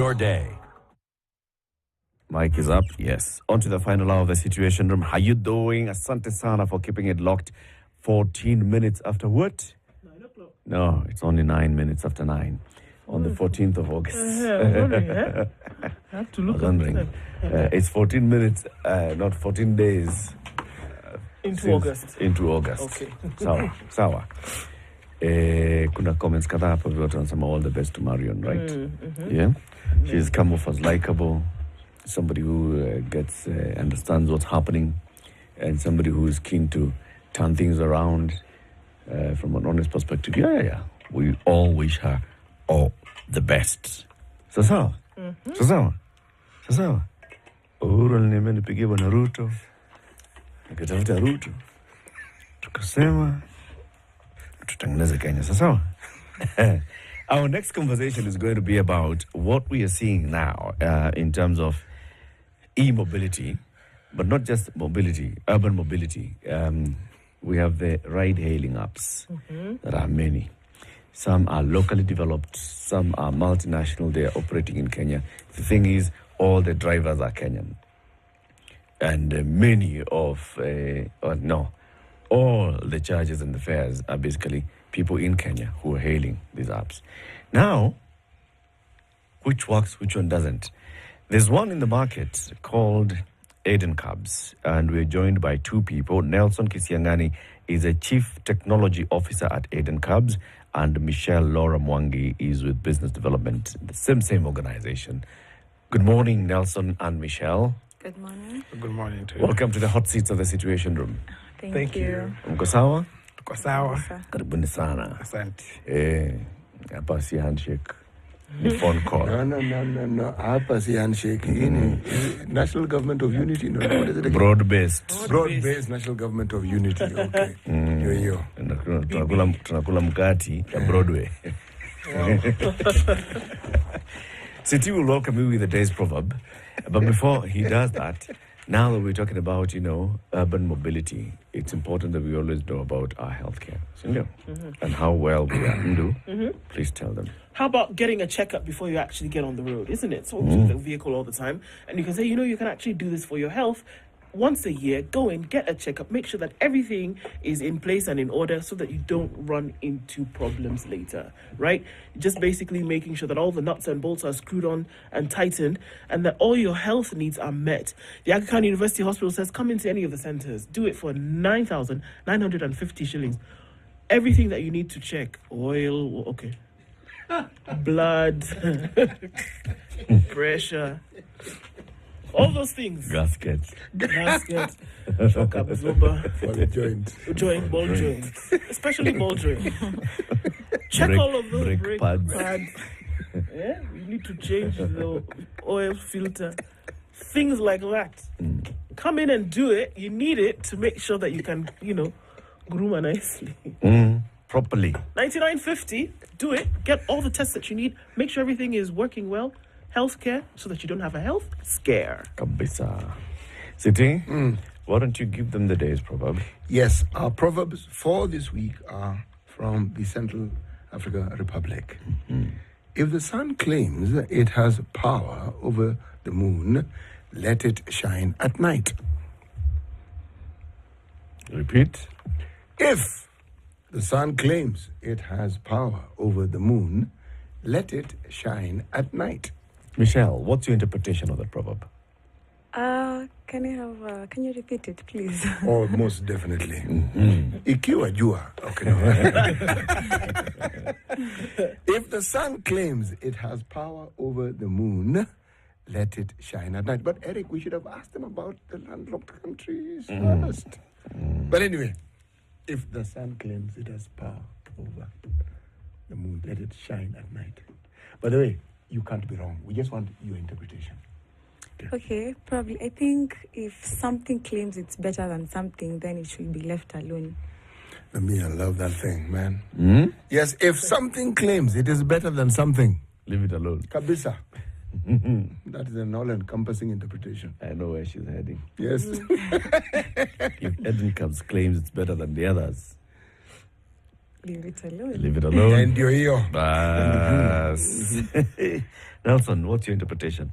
Your day. Mic is up, yes. On to the final hour of the Situation Room. How you doing? Asante sana for keeping it locked. 14 minutes after what? 9 o'clock. No, it's only 9 minutes after 9 on the 14th of August. I have to look wondering. at them. It's 14 minutes, not 14 days. Into August. Into August. Okay. Sawa. Kuna comments kadhaa hapa vyote wanasema all the best to Marion, right? Yeah. She's come off as likable, somebody who gets understands what's happening, and somebody who is keen to turn things around from an honest perspective. Yeah. We all wish her all the best. Sawa. Uhuru aliniambia nipigie bwana Ruto. Nikatafuta Ruto. Tukasema tutengeneze Kenya. Sawa. Our next conversation is going to be about what we are seeing now in terms of e-mobility, but not just mobility, urban mobility. We have the ride-hailing apps. There are many. Some are locally developed, some are multinational. They are operating in Kenya. The thing is, all the drivers are Kenyan. And all the charges and the fares are basically people in Kenya who are hailing these apps. Now, which works, which one doesn't? There's one in the market called Edencabs, and we're joined by two people. Nelson Kisiangani is a Chief Technology Officer at Edencabs, and Michelle Laura Mwangi is with Business Development, the same organization. Good morning, Nelson and Michelle. Good morning. Good morning to you. Welcome to the hot seats of the Situation Room. Thank you. Mko sawa? Tuko sawa. Karibuni sana. Asante. Hapa si handshake. Ni phone call. No. Hapa si handshake. National Government of Unity. No, what is it again? Broad-based. Broad-based National Government of Unity. Okay. Yo. Tunakula mkati ya Broadway. City will welcome you with the day's proverb. But before he does that, now that we're talking about, urban mobility, it's important that we always know about our healthcare, and how well we are. Please tell them. How about getting a checkup before you actually get on the road, isn't it? So with the vehicle all the time. And you can say, you can actually do this for your health. Once a year, go and get a checkup. Make sure that everything is in place and in order so that you don't run into problems later, right? Just basically making sure that all the nuts and bolts are screwed on and tightened and that all your health needs are met. The Aga Khan University Hospital says come into any of the centers. Do it for 9,950 shillings. Everything that you need to check. Oil, okay. Blood, pressure. All those things. Gasket. Shock absorber. For the joint. Ball joint. Especially ball joint. Check all of those brake pads. Yeah, you need to change the oil filter. Things like that. Come in and do it. You need it to make sure that you can, groom nicely. Properly. 99.50. Do it. Get all the tests that you need. Make sure everything is working well. Healthcare, so that you don't have a health scare. Kabisa. City, why don't you give them the day's proverb? Yes, our proverbs for this week are from the Central African Republic. If the sun claims it has power over the moon, let it shine at night. Repeat. If the sun claims it has power over the moon, let it shine at night. Michelle, what's your interpretation of that proverb? Can you repeat it, please? Oh, most definitely. Ikiwa jua. Okay. If the sun claims it has power over the moon, let it shine at night. But Eric, we should have asked them about the landlocked countries first. But anyway, if the sun claims it has power over the moon, let it shine at night. By the way, you can't be wrong. We just want your interpretation. Okay, probably. I think if something claims it's better than something, then it should be left alone. I love that thing, man. Yes, if something claims it is better than something, leave it alone. Kabisa. That is an all-encompassing interpretation. I know where she's heading. Yes. If Edencabs claims it's better than the others, Leave it alone. Leave it alone. And yo. Bas. Nelson, what's your interpretation?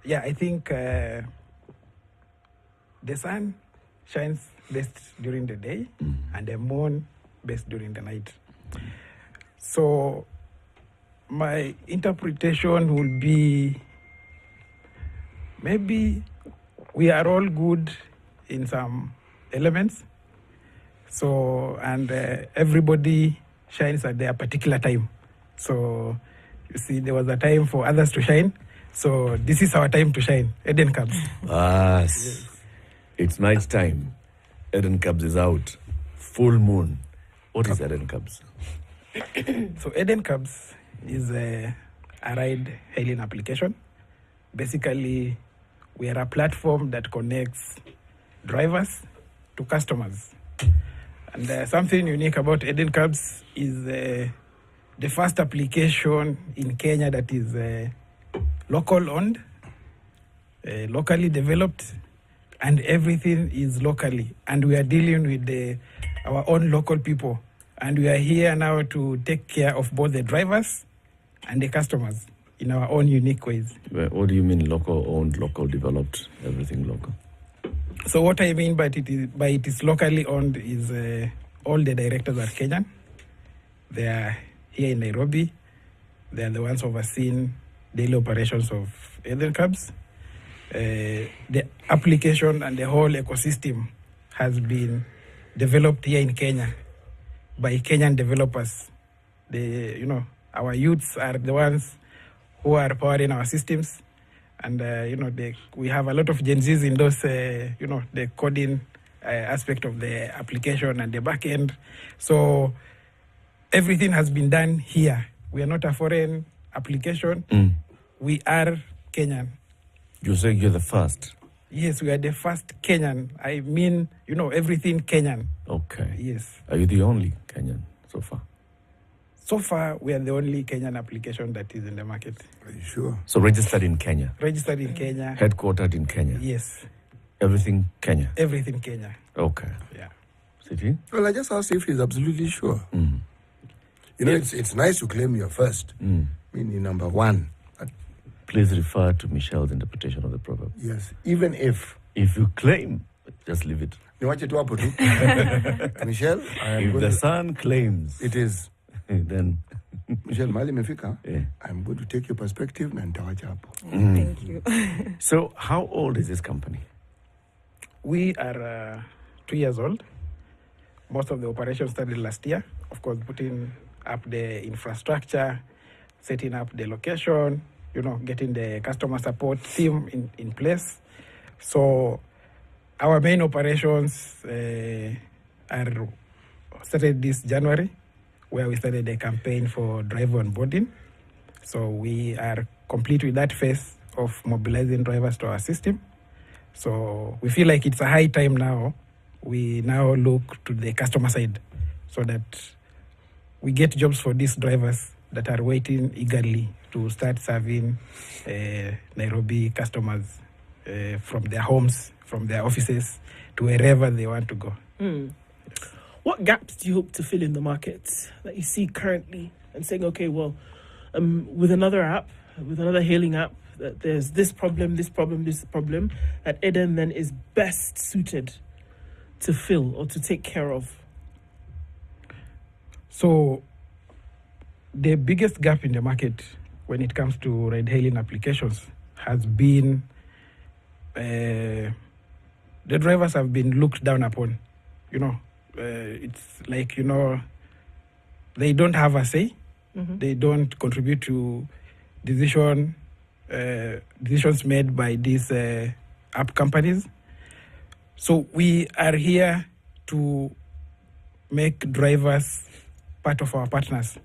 Yeah, I think the sun shines best during the day and the moon best during the night. So my interpretation will be maybe we are all good in some elements. So, and everybody shines at their particular time. So, you see, there was a time for others to shine. So, this is our time to shine. Edencabs. Yes. It's night time. Edencabs is out. Full moon. What is Edencabs? So, Edencabs is a ride-hailing application. Basically, we are a platform that connects drivers to customers. And something unique about Edencabs is the first application in Kenya that is local owned, locally developed, and everything is locally. And we are dealing with our own local people. And we are here now to take care of both the drivers and the customers in our own unique ways. What do you mean local owned, local developed, everything local? So what I mean by it is locally owned is all the directors are Kenyan. They are here in Nairobi. They are the ones overseeing daily operations of Edencabs. The application and the whole ecosystem has been developed here in Kenya by Kenyan developers. Our youths are the ones who are powering our systems. And, we have a lot of Gen Zs in those, the coding aspect of the application and the back end. So everything has been done here. We are not a foreign application. We are Kenyan. You're saying you're the first? Yes, we are the first Kenyan. I mean, everything Kenyan. Okay. Yes. Are you the only Kenyan so far? So far, we are the only Kenyan application that is in the market. Are you sure? So registered in Kenya? Registered in Kenya. Headquartered in Kenya? Yes. Everything Kenya? Everything Kenya. Okay. Yeah. City? Well, I just asked if he's absolutely sure. It's nice to claim you're first, meaning number one. Please refer to Michelle's interpretation of the proverb. Yes, even if. If you claim, just leave it. Niwache tu hapo tu. Michelle, If the sun claims, it is. then Michelle, mali imefika. Yeah. I'm going to take your perspective na nitawacha hapo. Thank you. So how old is this company? We are 2 years old. Most of the operations started last year. Of course, putting up the infrastructure, setting up the location, getting the customer support team in place. So our main operations are started this January, where we started a campaign for driver onboarding. So we are complete with that phase of mobilizing drivers to our system. So we feel like it's a high time now. We now look to the customer side so that we get jobs for these drivers that are waiting eagerly to start serving Nairobi customers from their homes, from their offices, to wherever they want to go. What gaps do you hope to fill in the market that you see currently, and saying, okay, well, with another app, with another hailing app, that there's this problem, that Eden then is best suited to fill or to take care of? So the biggest gap in the market when it comes to ride-hailing applications has been the drivers have been looked down upon. It's like, they don't have a say. They don't contribute to decisions made by these app companies. So we are here to make drivers part of our partners,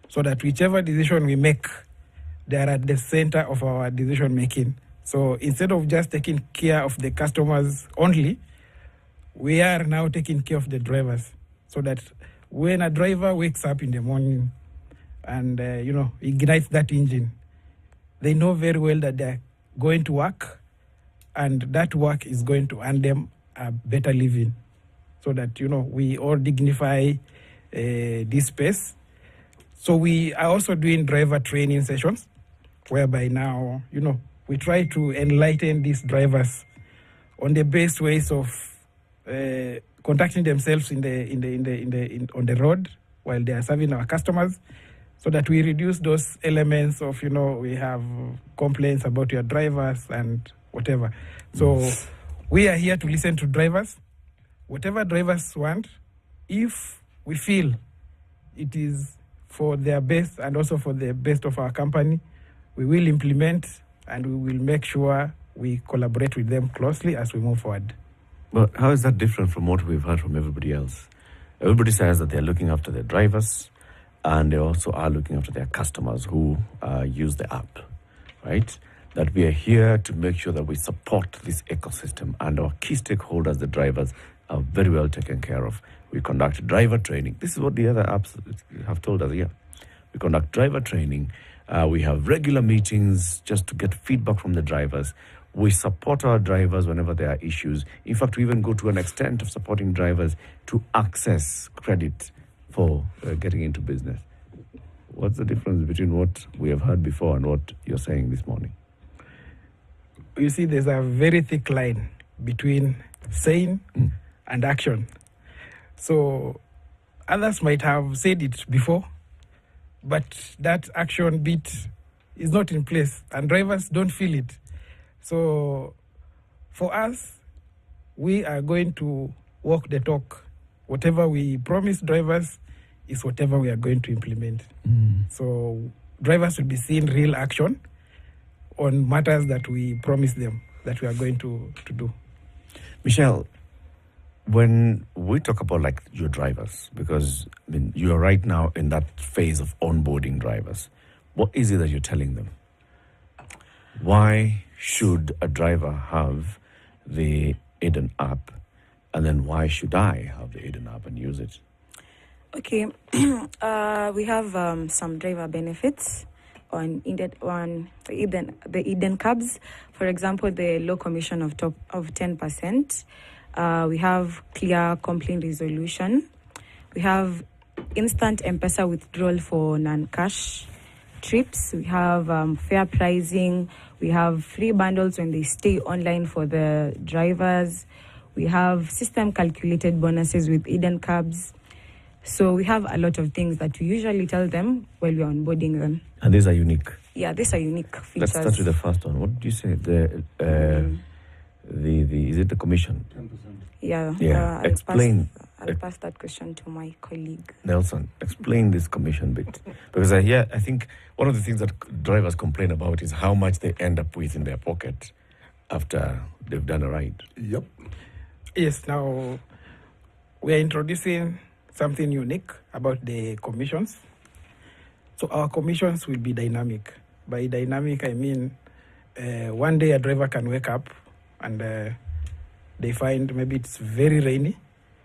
so that whichever decision we make, they are at the center of our decision making. So instead of just taking care of the customers only, we are now taking care of the drivers, so that when a driver wakes up in the morning and ignites that engine, they know very well that they're going to work, and that work is going to earn them a better living, so that we all dignify this space. So we are also doing driver training sessions, whereby now, we try to enlighten these drivers on the best ways of conducting themselves on the road while they are serving our customers, so that we reduce those elements of, we have complaints about your drivers and whatever. So we are here to listen to drivers. Whatever drivers want, if we feel it is for their best and also for the best of our company, we will implement and we will make sure we collaborate with them closely as we move forward. But how is that different from what we've heard from everybody else? Everybody says that they're looking after their drivers, and they also are looking after their customers who use the app, right? That we are here to make sure that we support this ecosystem, and our key stakeholders, the drivers, are very well taken care of. We conduct driver training. This is what the other apps have told us here. We conduct driver training. We have regular meetings just to get feedback from the drivers. We support our drivers whenever there are issues. In fact, we even go to an extent of supporting drivers to access credit for getting into business. What's the difference between what we have heard before and what you're saying this morning? You see, there's a very thick line between saying and action. So others might have said it before, but that action bit is not in place, and drivers don't feel it. So for us, we are going to walk the talk. Whatever we promise drivers is whatever we are going to implement. So drivers will be seeing real action on matters that we promise them that we are going to do. Michelle, when we talk about like your drivers, because you are right now in that phase of onboarding drivers, what is it that you're telling them? Why should a driver have the Eden app, and then why should I have the Eden app and use it? Okay, we have some driver benefits on the Edencabs. For example, the low commission of 10%. We have clear complaint resolution. We have instant M-Pesa withdrawal for non-cash trips. We have fair pricing. We have free bundles when they stay online for the drivers. We have system calculated bonuses with Edencabs. So we have a lot of things that we usually tell them while we're onboarding them. And these are unique. Yeah, these are unique features. Let's start with the first one. What did you say? The is it the commission? 10%. Yeah. Explain. I'll pass that question to my colleague. Nelson, explain this commission bit. Because I think one of the things that drivers complain about is how much they end up with in their pocket after they've done a ride. Yep. Yes, now we are introducing something unique about the commissions. So our commissions will be dynamic. By dynamic, I mean one day a driver can wake up and they find maybe it's very rainy.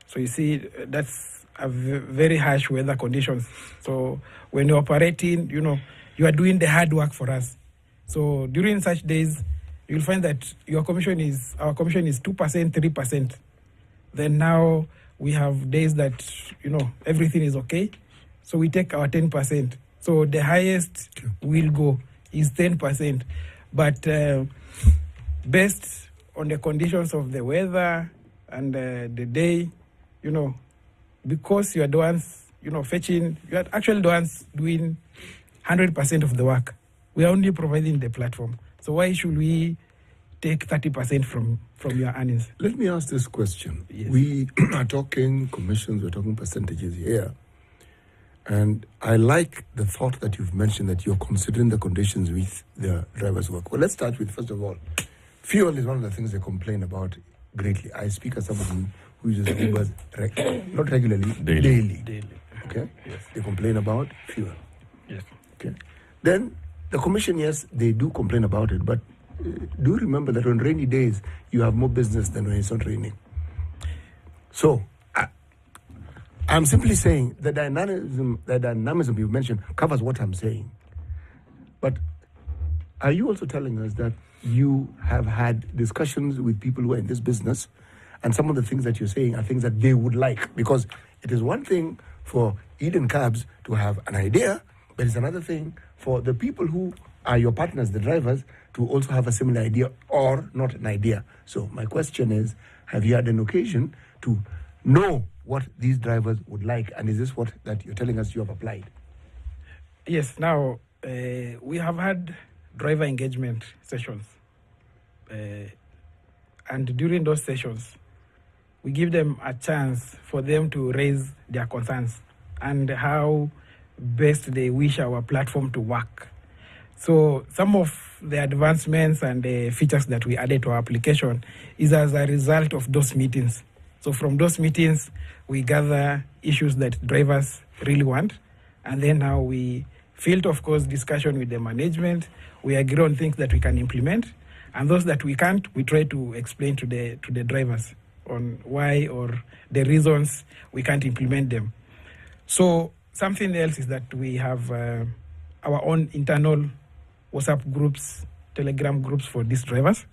So you see, that's a very harsh weather conditions. So when you're operating, you are doing the hard work for us. So during such days, you'll find that our commission is 2%, 3%. Then now we have days that, everything is okay. So we take our 10%. So the highest we'll go is 10%. But based on the conditions of the weather and the day, because you are the ones, fetching, you are actually the ones doing 100% of the work. We are only providing the platform. So why should we take 30% from your earnings? Let me ask this question. Yes. We are talking commissions, we're talking percentages here. And I like the thought that you've mentioned that you're considering the conditions with the driver's work. Well, let's start with, first of all, fuel is one of the things they complain about greatly. I speak as someone who uses Uber not regularly, daily. Okay? Yes. They complain about fuel. Yes. Okay. Then the commission, yes, they do complain about it, but do remember that on rainy days, you have more business than when it's not raining. So, I'm simply saying the dynamism you mentioned covers what I'm saying. But are you also telling us that you have had discussions with people who are in this business, and some of the things that you're saying are things that they would like? Because it is one thing for Edencabs to have an idea, but it's another thing for the people who are your partners, the drivers, to also have a similar idea or not an idea. So my question is, have you had an occasion to know what these drivers would like, and is this what that you're telling us you have applied? Yes, now we have had driver engagement sessions. And during those sessions, we give them a chance for them to raise their concerns and how best they wish our platform to work. So some of the advancements and the features that we added to our application is as a result of those meetings. So from those meetings, we gather issues that drivers really want, and then now we field, of course, discussion with the management. We agree on things that we can implement, and those that we can't, we try to explain to the drivers on why or the reasons we can't implement them. So something else is that we have our own internal WhatsApp groups, Telegram groups for these drivers,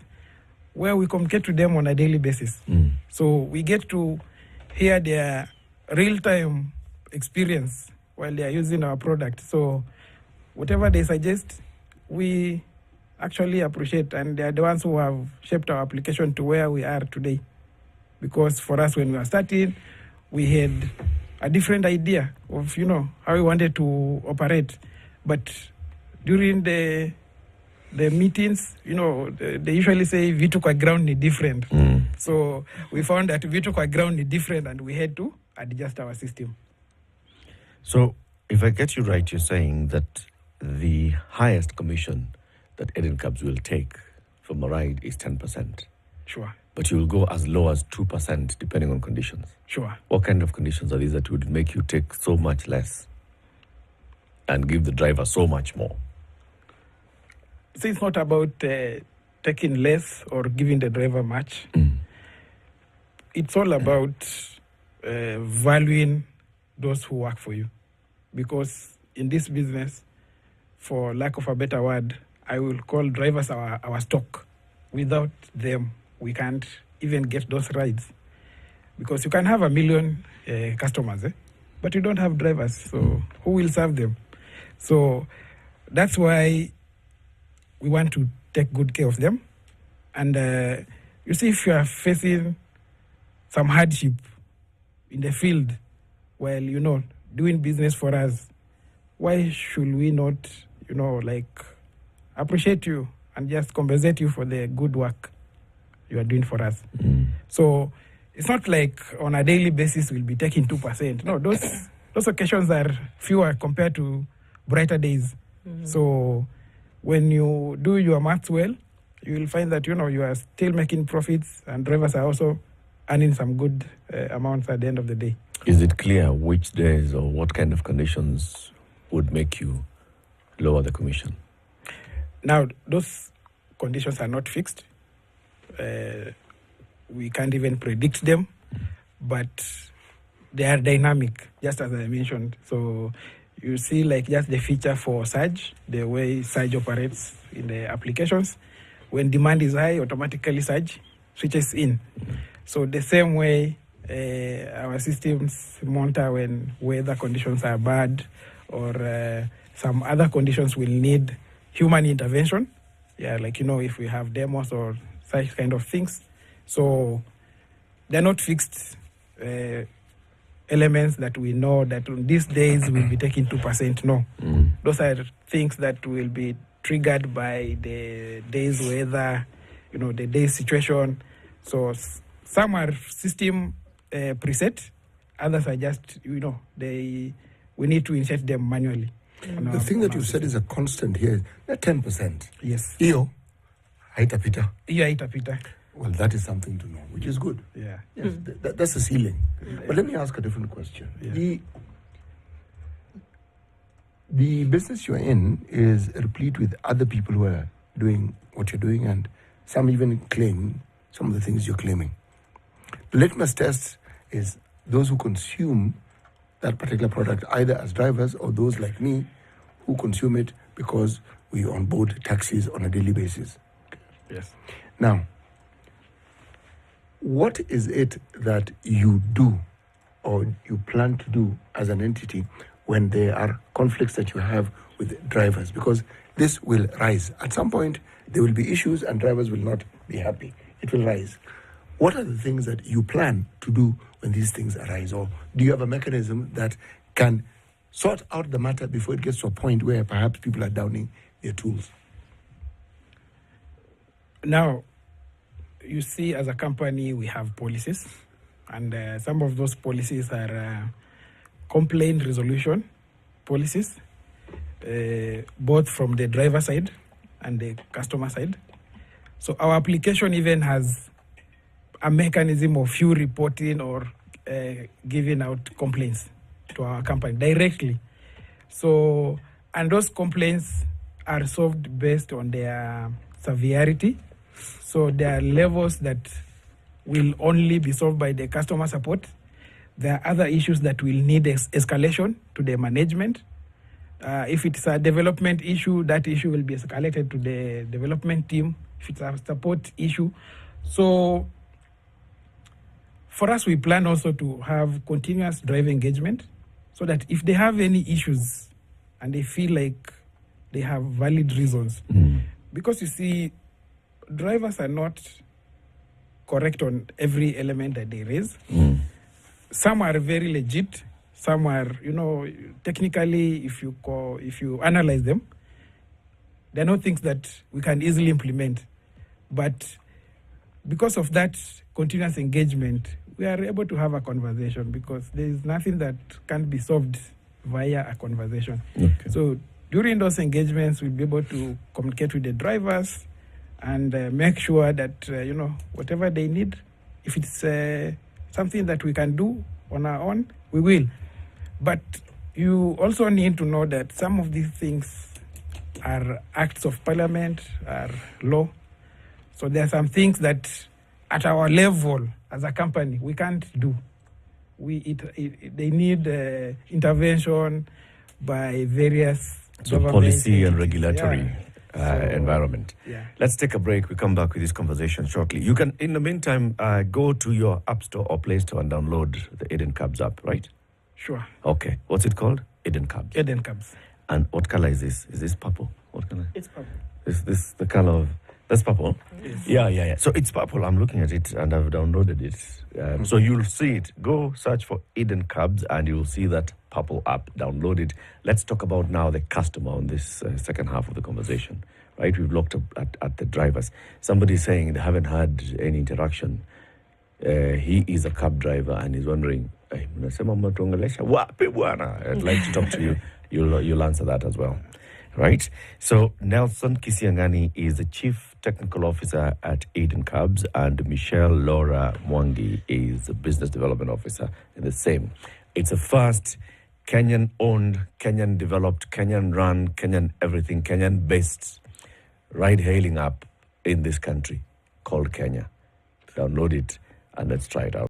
where we communicate to them on a daily basis. So we get to hear their real-time experience while they are using our product. So whatever they suggest, we actually appreciate, and they are the ones who have shaped our application to where we are today. Because for us, when we were starting, we had a different idea of, how we wanted to operate. But during the meetings, they usually say vitu kwa ground ni different. So we found that vitu kwa ground ni different, and we had to adjust our system. So if I get you right, you're saying that the highest commission that Edencabs will take from a ride is 10%. Sure. But you will go as low as 2% depending on conditions. Sure. What kind of conditions are these that would make you take so much less and give the driver so much more? So it's not about taking less or giving the driver much. It's all about valuing those who work for you. Because in this business, for lack of a better word, I will call drivers our stock. Without them, we can't even get those rides. Because you can have 1 million customers, but you don't have drivers. So who will serve them? So that's why we want to take good care of them. And you see, if you are facing some hardship in the field while, doing business for us, why should we not, appreciate you and just compensate you for the good work you are doing for us? So it's not like on a daily basis we'll be taking 2%. No, those occasions are fewer compared to brighter days. So when you do your maths well, you will find that, you are still making profits, and drivers are also earning some good amounts at the end of the day. Is it clear which days or what kind of conditions would make you lower the commission? Now, those conditions are not fixed. We can't even predict them, but they are dynamic, just as I mentioned. So you see, just the feature for Surge, the way Surge operates in the applications. When demand is high, automatically Surge switches in. So the same way our systems monitor when weather conditions are bad or some other conditions will need human intervention. Yeah, if we have demos or such kind of things. So they're not fixed elements that we know that on these days we'll be taking 2%. No. Those are things that will be triggered by the day's weather, the day's situation. So some are system preset, others are just, we need to insert them manually. The thing that you said is a constant here, that 10%. Yes. Iyo, haitapita. Iyo haitapita. Well, that is something to know, which is good. Yeah. Yes, that's the ceiling. But let me ask a different question. Yeah. The business you're in is replete with other people who are doing what you're doing, and some even claim some of the things you're claiming. The litmus test is those who consume that particular product, either as drivers or those like me who consume it because we onboard taxis on a daily basis. Yes. Now, what is it that you do or you plan to do as an entity when there are conflicts that you have with drivers? Because this will rise. At some point, there will be issues and drivers will not be happy. It will rise. What are the things that you plan to do when these things arise? Or do you have a mechanism that can sort out the matter before it gets to a point where perhaps people are downing their tools? Now, you see, as a company, we have policies, and some of those policies are complaint resolution policies, both from the driver side and the customer side. So our application even has a mechanism of you reporting or giving out complaints to our company directly. So, and those complaints are solved based on their severity. So there are levels that will only be solved by the customer support. There are other issues that will need escalation to the management. If it's a development issue, that issue will be escalated to the development team. If it's a support issue. So for us, we plan also to have continuous driver engagement so that if they have any issues and they feel like they have valid reasons, because you see, drivers are not correct on every element that they raise. Some are very legit. Some are, technically, if you analyze them, they're not things that we can easily implement. But because of that continuous engagement, we are able to have a conversation because there is nothing that can be solved via a conversation. Okay. So during those engagements, we'll be able to communicate with the drivers and make sure that, whatever they need, if it's something that we can do on our own, we will. But you also need to know that some of these things are acts of parliament, are law. So there are some things that at our level as a company, we can't do. They need intervention by various So government policy and entities. regulatory environment. Yeah. Let's take a break. We come back with this conversation shortly. You can, in the meantime, go to your App Store or Play Store and download the Edencabs app, right? Sure. Okay. What's it called? Edencabs. Edencabs. And what color is this? Is this purple? What color? It's purple. Is this the color of... That's purple? Yes. Yeah. So it's purple. I'm looking at it and I've downloaded it. So you'll see it. Go search for Edencabs and you'll see that purple app. Download it. Let's talk about now the customer on this second half of the conversation. Right? We've looked at the drivers. Somebody's saying they haven't had any interaction. He is a cab driver and he's wondering, I'd like to talk to you. You'll answer that as well. Right? So Nelson Kisiangani is the Chief Technical Officer at Edencabs and Michelle Laura Mwangi is the Business Development Officer in the same. It's a first Kenyan-owned, Kenyan-developed, Kenyan-run, Kenyan everything, Kenyan-based ride-hailing app in this country called Kenya. Download it and let's try it out.